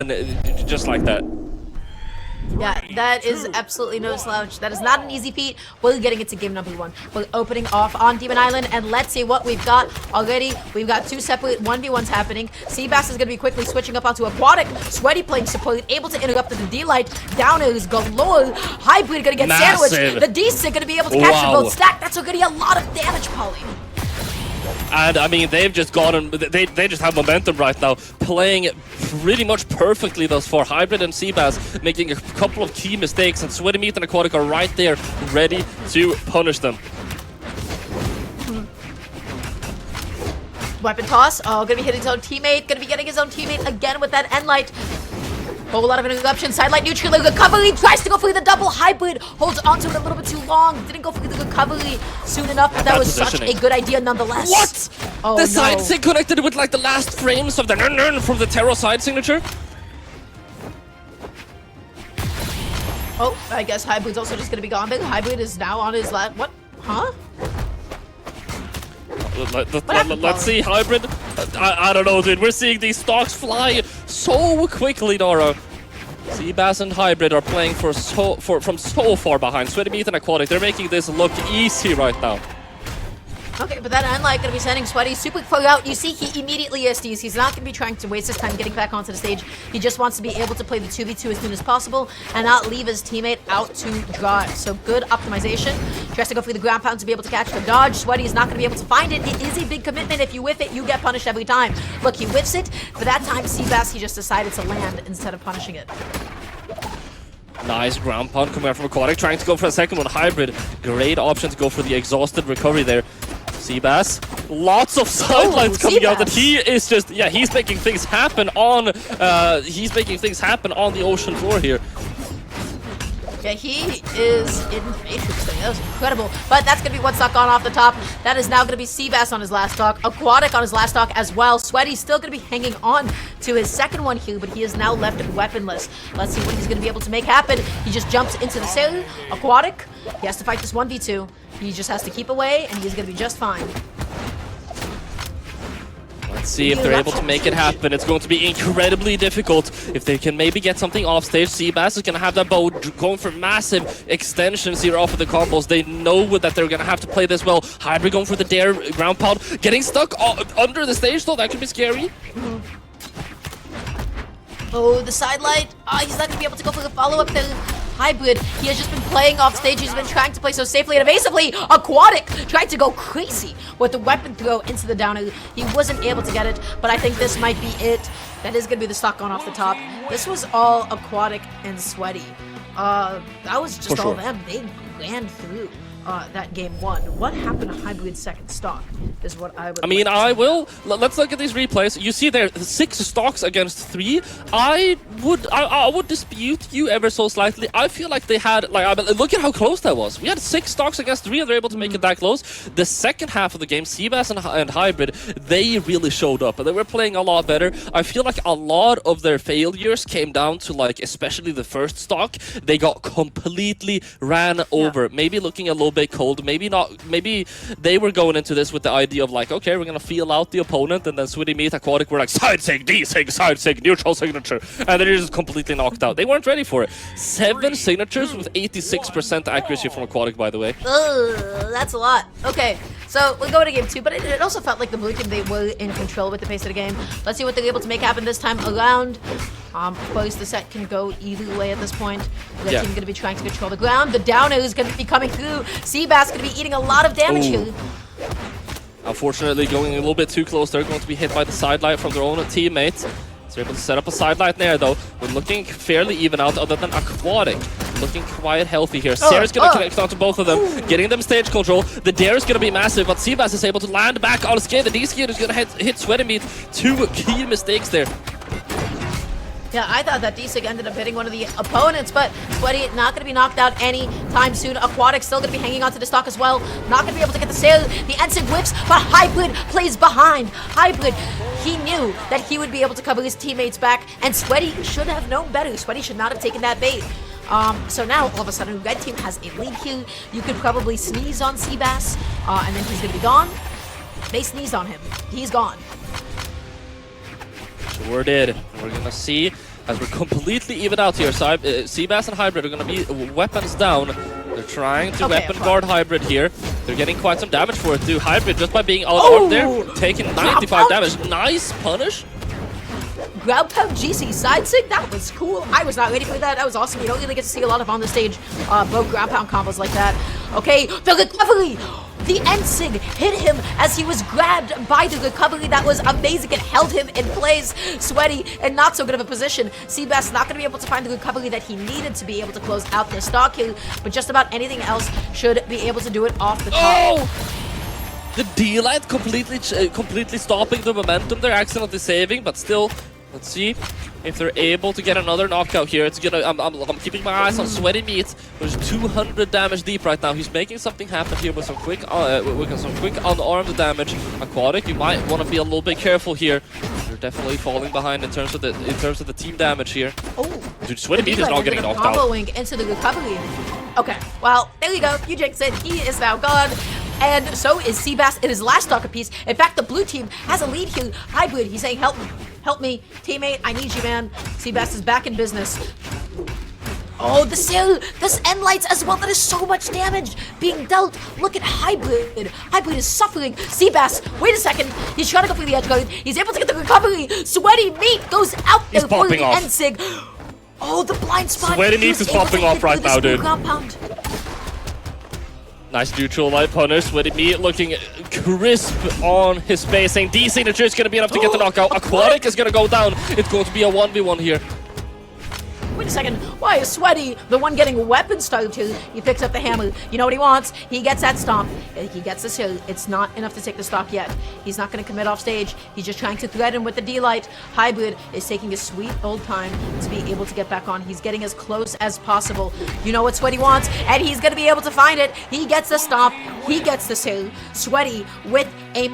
And just like that. Yeah, that is absolutely no slouch. That is not an easy feat. We're getting into game number 1. We're opening off on Demon Island, and let's see what we've got already. We've got 2 separate 1v1s happening. Seabass is going to be quickly switching up onto Aquatic. Sweaty playing support, able to interrupt the D-Light. Downers galore. Hybrid going to get sandwiched. The D-Sig going to be able to catch them both stacked. That's already a lot of damage, Polly. And I mean, they've just gotten, they just have momentum right now, playing pretty much perfectly thus far. Hybrid and Seabass making a couple of key mistakes, and Sweatymeat and Aquatic are right there, ready to punish them. Weapon toss. Oh, gonna be hitting his own teammate. Gonna be getting his own teammate again with that end light. Whole lot of interruption. Sidelight neutral recovery. Tries to go for the double. Hybrid holds onto it a little bit too long. Didn't go for the recovery soon enough, but that was such a good idea nonetheless. What? Oh, the no. side sig connected with like the last frames of the from the Terror side signature. Oh, I guess Hybrid's also just gonna be gone. But Hybrid is now on his last. What? Huh? Let's see, Hybrid. I don't know, dude. We're seeing these stocks fly so quickly, Dora. Seabass and Hybrid are playing from so far behind. Sweatymeat and Aquatic, they're making this look easy right now. Okay, but that Unlight gonna be sending Sweaty super far out. You see, he immediately SDs. He's not gonna be trying to waste his time getting back onto the stage. He just wants to be able to play the 2v2 as soon as possible and not leave his teammate out to dry. So good optimization. Tries to go for the ground pound to be able to catch the dodge. Sweaty is not gonna be able to find it. It is a big commitment. If you whiff it, you get punished every time. Look, he whiffs it, but that time Seabass, he just decided to land instead of punishing it. Nice ground pound coming out from Aquatic, trying to go for a second one. Hybrid, great option to go for the exhausted recovery there. Seabass, lots of sidelights coming out, and he is just, yeah, he's making things happen on, the ocean floor here. Yeah, he is in Matrix thing. That was incredible. But that's going to be one stock on off the top. That is now going to be Seabass on his last stock. Aquatic on his last stock as well. Sweaty's still going to be hanging on to his second one here, but he is now left weaponless. Let's see what he's going to be able to make happen. He just jumps into the sail. Aquatic, he has to fight this 1v2. He just has to keep away, and he's going to be just fine. Let's see if they're able to make it happen. It's going to be incredibly difficult. If they can maybe get something off stage, Seabass is going to have that bow going for massive extensions here off of the combos. They know that they're going to have to play this well. Hybrid going for the dare ground pound. Getting stuck under the stage, though. That could be scary. Oh, the sidelight. He's not going to be able to go for the follow-up there. Hybrid, he has just been playing off stage. He's been trying to play so safely and evasively. Aquatic tried to go crazy with the weapon throw into the downer. He wasn't able to get it, but I think this might be it. That is going to be the stock going off the top. This was all Aquatic and Sweaty. That was just all them. They ran through that game 1. What happened to Hybrid's second stock is what I would let's look at these replays. You see there 6 stocks against 3. I would dispute you ever so slightly. I feel like they had, look at how close that was. We had 6 stocks against 3 and they're able to make it that close. The second half of the game, Seabass and Hybrid, they really showed up and they were playing a lot better. I feel like a lot of their failures came down to, like, especially the first stock. They got completely ran over. Maybe looking a little bit cold, maybe not. Maybe they were going into this with the idea of, like, okay, we're gonna feel out the opponent, and then Sweatymeat, Aquatic were like side sig, D sig, side sig, neutral signature, and they're just completely knocked out. They weren't ready for it. 7 signatures with 86% accuracy from Aquatic, by the way. That's a lot. Okay, so we'll go to game 2, but it also felt like the blue team, they were in control with the pace of the game. Let's see what they're able to make happen this time around. Of course, the set can go either way at this point. The team going to be trying to control the ground. The downer is going to be coming through. Seabass going to be eating a lot of damage here. Unfortunately, going a little bit too close. They're going to be hit by the sidelight from their own teammates. So they're able to set up a sidelight there, though. We're looking fairly even out, other than Aquatic. Looking quite healthy here. Sarah's going to connect onto both of them, getting them stage control. The dare is going to be massive, but Seabass is able to land back on skin. The D-Skid is going to hit Sweatymeat. 2 key mistakes there. Yeah, I thought that D-Sig ended up hitting one of the opponents, but Sweaty not going to be knocked out anytime soon. Aquatic still going to be hanging onto the stock as well. Not going to be able to get the sail. The N-Sig whips, but Hybrid plays behind. Hybrid, he knew that he would be able to cover his teammates back, and Sweaty should have known better. Sweaty should not have taken that bait. So now, all of a sudden, red team has a lead here. You could probably sneeze on Seabass, and then he's going to be gone. They sneezed on him. He's gone. Sure did. We're going to see as we're completely even out here. Seabass and Hybrid are going to be weapons down. They're trying to weapon guard Hybrid here. They're getting quite some damage for it too. Hybrid, just by being unarmed there, taking 95 damage. Nice punish. Ground pound GC side sig, that was cool. I was not ready for that. That was awesome. You don't really get to see a lot of on the stage both ground pound combos like that. Okay, the recovery! The end sig hit him as he was grabbed by the recovery. That was amazing. It held him in place. Sweaty in not so good of a position. Seabass not going to be able to find the recovery that he needed to be able to close out the stock kill, but just about anything else should be able to do it off the top. Oh! The D-Light completely stopping the momentum. They're accidentally saving, but still, let's see if they're able to get another knockout here. It's gonna. I'm keeping my eyes on Sweatymeat, who's 200 damage deep right now. He's making something happen here with some quick unarmed damage. Aquatic, you might want to be a little bit careful here. They're definitely falling behind in terms of the team damage here. Oh, dude, Sweatymeat is not getting knocked out. Comboing into the recovery. Okay, well, there you go. You jinxed it. He is now gone. And so is Seabass in his last stock apiece. In fact, the blue team has a lead here. Hybrid, he's saying, help me, teammate, I need you, man. Seabass is back in business. Oh, the sail, this end lights as well. That is so much damage being dealt. Look at Hybrid. Hybrid is suffering. Seabass, wait a second. He's trying to go for the edge guard. He's able to get the recovery. Sweatymeat goes out there for the end sig. Oh, the blind spot. Sweatymeat is popping off right now, dude. Nice neutral light punish. Sweatymeat looking crisp on his spacing. D signature is going to be enough to get the knockout. Aquatic is going to go down. It's going to be a 1v1 here. Wait a second, why is Sweaty the one getting weapon started to? He picks up the hammer. You know what he wants? He gets that stomp. He gets the kill. It's not enough to take the stock yet. He's not going to commit off stage. He's just trying to threaten with the D-Light. Hybrid is taking a sweet old time to be able to get back on. He's getting as close as possible. You know what Sweaty wants, and he's going to be able to find it. He gets the stomp. He gets the kill. Sweaty with a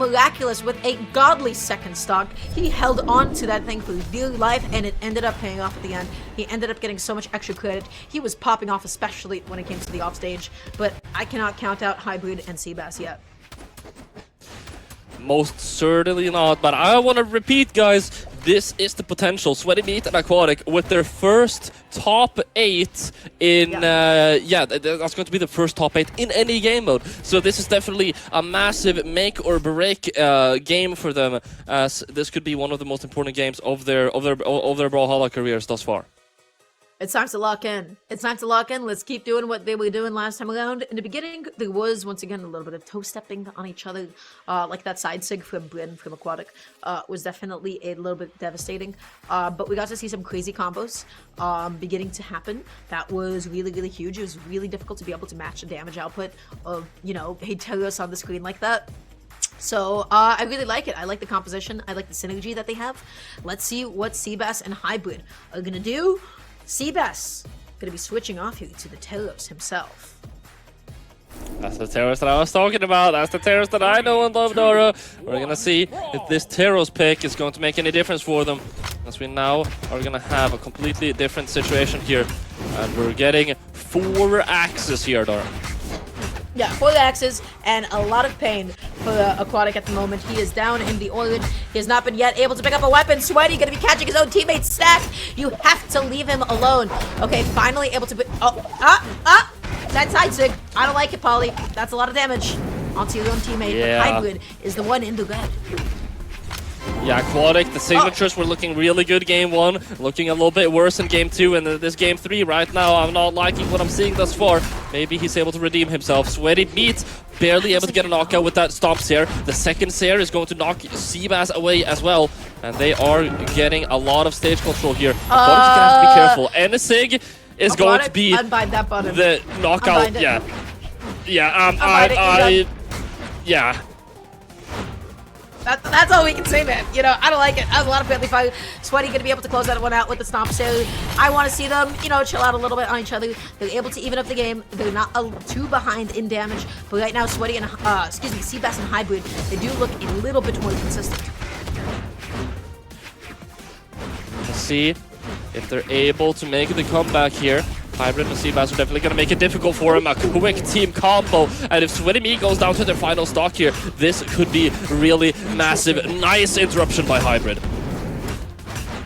godly second stock. He held on to that thing for dear life, and it ended up paying off at the end. He ended up getting so much extra credit. He was popping off, especially when it came to the offstage, but I cannot count out Hybrid and Seabass yet. Most certainly not, but I want to repeat, guys, this is the potential. Sweatymeat and Aquatic with their first top 8 in, that's going to be the first top 8 in any game mode. So this is definitely a massive make or break game for them, as this could be one of the most important games of their Brawlhalla careers thus far. It's time to lock in. It's time to lock in. Let's keep doing what they were doing last time around. In the beginning, there was, once again, a little bit of toe-stepping on each other. Like that side sig from Bryn from Aquatic was definitely a little bit devastating. But we got to see some crazy combos beginning to happen. That was really, really huge. It was really difficult to be able to match the damage output of, Helios on the screen like that. So, I really like it. I like the composition. I like the synergy that they have. Let's see what Seabass and Hybrid are gonna do. Seabass gonna be switching off here to the Teros himself. That's the Teros that I was talking about. That's the Teros that I know and love, Dora. We're gonna see if this Teros pick is going to make any difference for them, as we now are gonna have a completely different situation here, and we're getting 4 axes here, Dora. Yeah, 4 axes and a lot of pain for Aquatic at the moment. He is down in the orange. He has not been yet able to pick up a weapon. Sweaty gonna be catching his own teammate's stack. You have to leave him alone. Okay, finally able to... That side sig. I don't like it, Polly. That's a lot of damage onto your own teammate. Yeah. But Hybrid is the one in the red. Yeah, Aquatic, the signatures were looking really good game 1, looking a little bit worse in game 2, and this game 3 right now, I'm not liking what I'm seeing thus far. Maybe he's able to redeem himself. Sweatymeat barely able to get a knockout with that stomp Seer. The second Seer is going to knock Seabass away as well, and they are getting a lot of stage control here. Aquatic's gonna have to be careful. And the Sig is Aquatic, going to be unbind that button. The knockout. Yeah. That's all we can say, man. I don't like it. That was a lot of friendly fire. Sweaty gonna be able to close that one out with the stomp. So I want to see them, chill out a little bit on each other. They're able to even up the game. They're not too behind in damage. But right now, Sweaty and Seabass and Hybrid, they do look a little bit more consistent. Let's see if they're able to make the comeback here. Hybrid and Seabass are definitely going to make it difficult for him. A quick team combo. And if Sweatymeat goes down to their final stock here, this could be really massive. Nice interruption by Hybrid.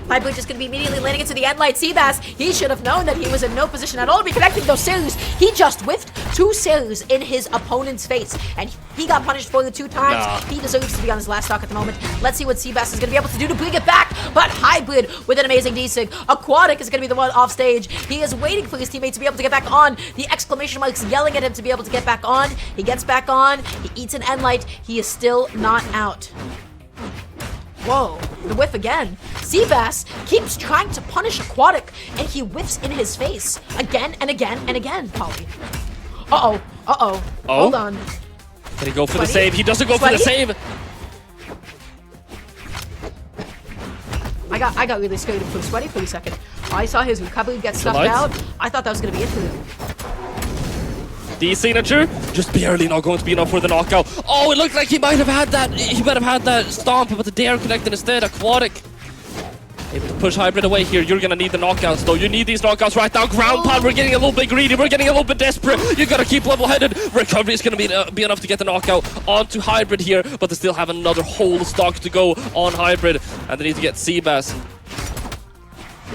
Highblade just going to be immediately landing into the end light. Seabass, he should have known that he was in no position at all to be connecting those sailors. He just whiffed 2 sailors in his opponent's face, and he got punished for the 2 times. Nah. He deserves to be on his last stock at the moment. Let's see what Seabass is going to be able to do to bring it back. But Highblade with an amazing D-Sig. Aquatic is going to be the one off stage. He is waiting for his teammate to be able to get back on. The exclamation marks yelling at him to be able to get back on. He gets back on. He eats an end light. He is still not out. Whoa, the whiff again. Seabass keeps trying to punish Aquatic, and he whiffs in his face again and again and again, Polly. Uh-oh, uh-oh. Oh? Hold on. Did he go for Sweaty? the save? He doesn't go Sweaty? for the save. I got really scared of Sweaty for a second. I saw his recovery get stuffed lights? out. I thought that was going to be it for him. The signature, just barely not going to be enough for the knockout. Oh, it looked like he might have had that. He might have had that stomp, but the dare connected instead. Aquatic able to push Hybrid away here. You're gonna need the knockouts though. You need these knockouts right now. Ground pound. We're getting a little bit greedy. We're getting a little bit desperate. You gotta keep level-headed. Recovery is gonna be enough to get the knockout onto Hybrid here, but they still have another whole stock to go on Hybrid, and they need to get Seabass.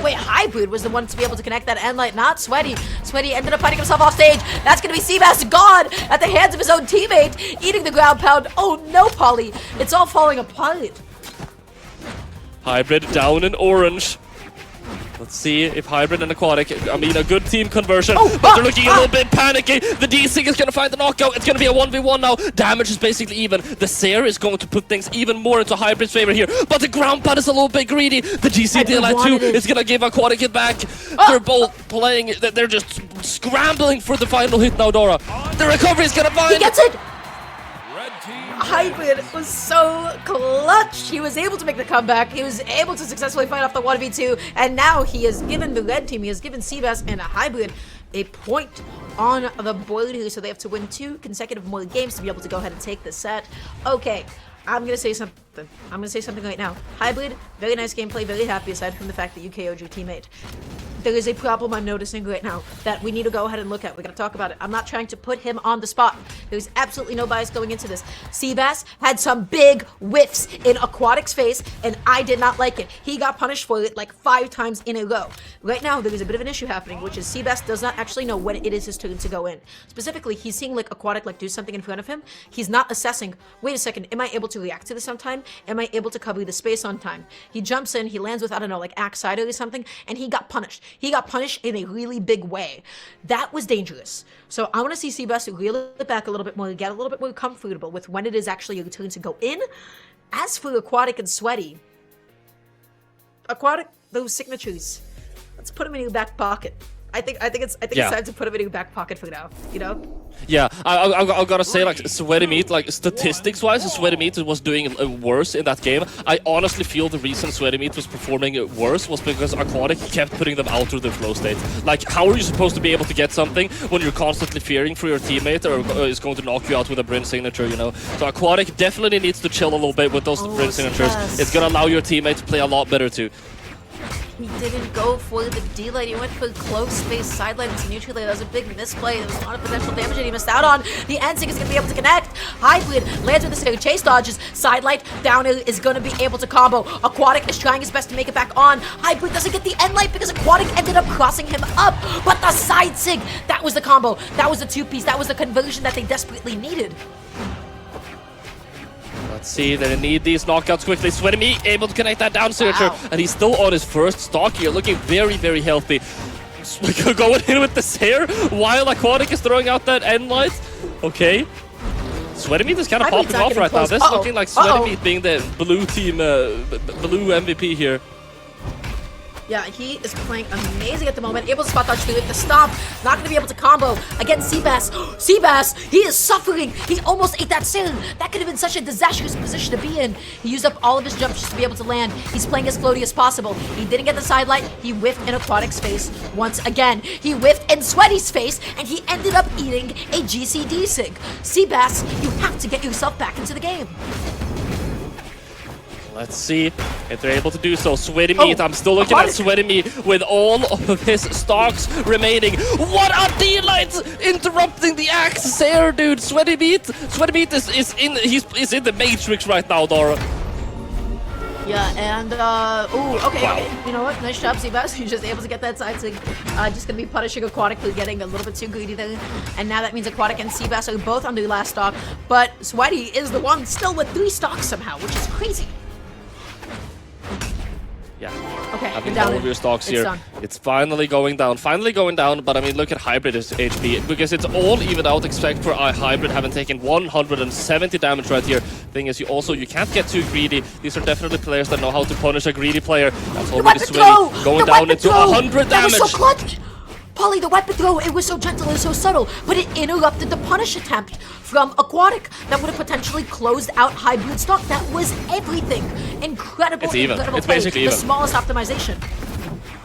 Wait, Hybrid was the one to be able to connect that end light, not Sweaty. Sweaty ended up fighting himself off stage. That's going to be Seabass gone at the hands of his own teammate, eating the ground pound. Oh no, Polly. It's all falling apart. Hybrid down in orange. Let's see if Hybrid and Aquatic, I mean, a good team conversion, but they're looking a little bit panicky. The D-Sig is going to find the knockout. It's going to be a 1v1 now. Damage is basically even. The Sair is going to put things even more into Hybrid's favor here, but the ground pad is a little bit greedy. The GC DLI 2 is going to give Aquatic it back. They're both playing, they're just scrambling for the final hit now, Dora. The recovery is going to find... He gets it! Hybrid was so clutch. He was able to make the comeback. He was able to successfully fight off the 1v2, and now he has given the red team, he has given Seabass and Hybrid a point on the board here, so they have to win 2 consecutive more games to be able to go ahead and take the set. Okay, I'm gonna say something. I'm gonna say something right now. Hybrid, very nice gameplay, very happy aside from the fact that you KO'd your teammate. There is a problem I'm noticing right now that we need to go ahead and look at. We're going to talk about it. I'm not trying to put him on the spot. There's absolutely no bias going into this. Seabass had some big whiffs in Aquatic's face, and I did not like it. He got punished for it like 5 times in a row. Right now, there is a bit of an issue happening, which is Seabass does not actually know when it is his turn to go in. Specifically, he's seeing like Aquatic like do something in front of him. He's not assessing, wait a second, am I able to react to this on time? Am I able to cover the space on time? He jumps in, he lands with, I don't know, like axe side or something, and he got punished. He got punished in a really big way. That was dangerous. So I want to see Seabass reel it back a little bit more, get a little bit more comfortable with when it is actually your turn to go in. As for Aquatic and Sweaty, Aquatic, those signatures, let's put them in your back pocket. I think it's time to put him in your back pocket for now, you know? Yeah, I gotta say, like, Sweatymeat, like, statistics-wise, Sweatymeat was doing worse in that game. I honestly feel the reason Sweatymeat was performing worse was because Aquatic kept putting them out through the flow state. Like, how are you supposed to be able to get something when you're constantly fearing for your teammate or is going to knock you out with a Bryn signature, you know? So Aquatic definitely needs to chill a little bit with those Bryn signatures. Yes. It's gonna allow your teammate to play a lot better, too. He didn't go for the D-Light. He went for close space sideline into neutral lane. That was a big misplay. There was a lot of potential damage that he missed out on. The NSYNC is going to be able to connect. Hybrid lands with the snare. Chase dodges. Sidelight down is going to be able to combo. Aquatic is trying his best to make it back on. Hybrid doesn't get the end light because Aquatic ended up crossing him up. But the side sig, that was the combo. That was the 2-piece. That was the conversion that they desperately needed. Let's see, they need these knockouts quickly. Sweatymeat able to connect that down signature, and he's still on his first stock here, looking very, very healthy. Going in with the Sair while Aquatic is throwing out that end light. Okay. Sweatymeat is kind of popping off right now. This is looking like Sweatymeat being the blue team, blue MVP here. Yeah, he is playing amazing at the moment. Able to spot dodge through it. The stomp, not going to be able to combo against Seabass. Seabass, he is suffering. He almost ate that Sailor. That could have been such a disastrous position to be in. He used up all of his jumps just to be able to land. He's playing as floaty as possible. He didn't get the sidelight. He whiffed in Aquatic's face once again. He whiffed in Sweaty's face, and he ended up eating a GCD sig. Seabass, you have to get yourself back into the game. Let's see if they're able to do so. Sweatymeat, I'm still looking at Sweatymeat with all of his stocks remaining. What a D-Light interrupting the axe Sair, dude. Sweatymeat is in the Matrix right now, Dora. Yeah, and, okay, Wow. okay. You know what? Nice job, Seabass. You're just able to get that side sig. Just gonna be punishing Aquatic for getting a little bit too greedy there. And now that means Aquatic and Seabass are both on their last stock. But Sweaty is the one still with 3 stocks somehow, which is crazy. Yeah. Okay, Having you're down all in. of your stocks It's here. done. It's finally going down. But I mean, look at Hybrid's HP. Because it's all evened out except for Hybrid having taken 170 damage right here. Thing is, you can't get too greedy. These are definitely players that know how to punish a greedy player. That's The already weapon Sweaty throw! going The down weapon into throw! 100 That damage. was so clutch! Polly, the weapon throw, it was so gentle and so subtle, but it interrupted the punish attempt from Aquatic that would have potentially closed out Hybrid stock. That was everything. Incredible, It's even. incredible It's play. basically the even. smallest optimization.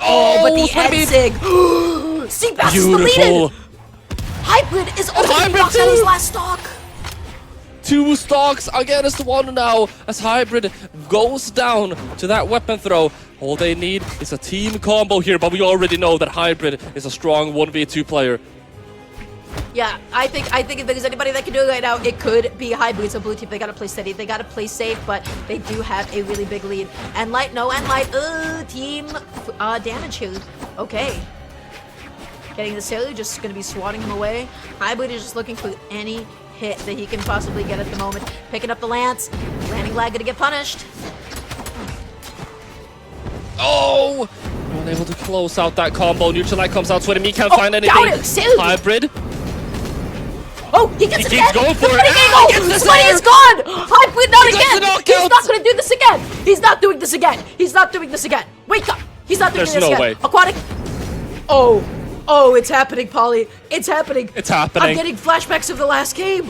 Oh, but the Sweaty end sig. Seabass is Beautiful. deleted. Hybrid is also Hybrid locked out his too. last stock. 2 stocks against 1 now as Hybrid goes down to that weapon throw. All they need is a team combo here, but we already know that Hybrid is a strong 1v2 player. Yeah, I think if there's anybody that can do it right now, it could be Hybrid. So blue team, they gotta play steady, they gotta play safe, but they do have a really big lead. And light, team damage here. Okay. Getting the sailor, just gonna be swatting him away. Hybrid is just looking for any hit that he can possibly get at the moment. Picking up the lance, landing lag gonna get punished. Oh! Unable to close out that combo. Neutral light comes out. Sweatymeat can't find anything. Down it, sailor. Hybrid. Oh, he gets it keeps again! going for The it. spinning Ah, he angle! gets the Sweaty sailor. is gone! Hybrid not He gets again! the knockout. He's not gonna do this again! He's not doing this again! He's not doing this again! Wake up! He's not doing There's this no again! way. Aquatic! Oh, it's happening, Polly. It's happening. It's happening. I'm getting flashbacks of the last game.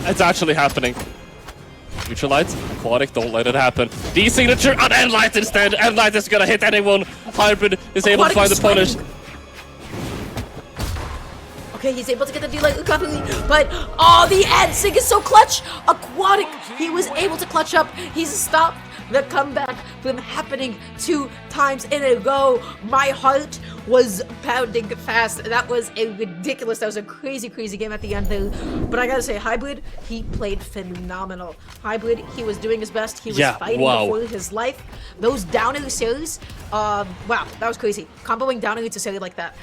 It's actually happening. Neutral light. Aquatic, don't let it happen. D-signature on End Light instead. End Light is gonna hit anyone. Hybrid is able to Aquatic find is the punish. sweating. Okay, he's able to get the D-Light recovery, but the end sig is so clutch! Aquatic, he was able to clutch up. He's stopped the comeback from happening 2 times in a row. My heart was pounding fast. That was a crazy, crazy game at the end there. But I gotta say, Hybrid, he played phenomenal. Hybrid, he was doing his best. He was fighting for his life. Those down air series, wow, that was crazy. Comboing down air to series like that.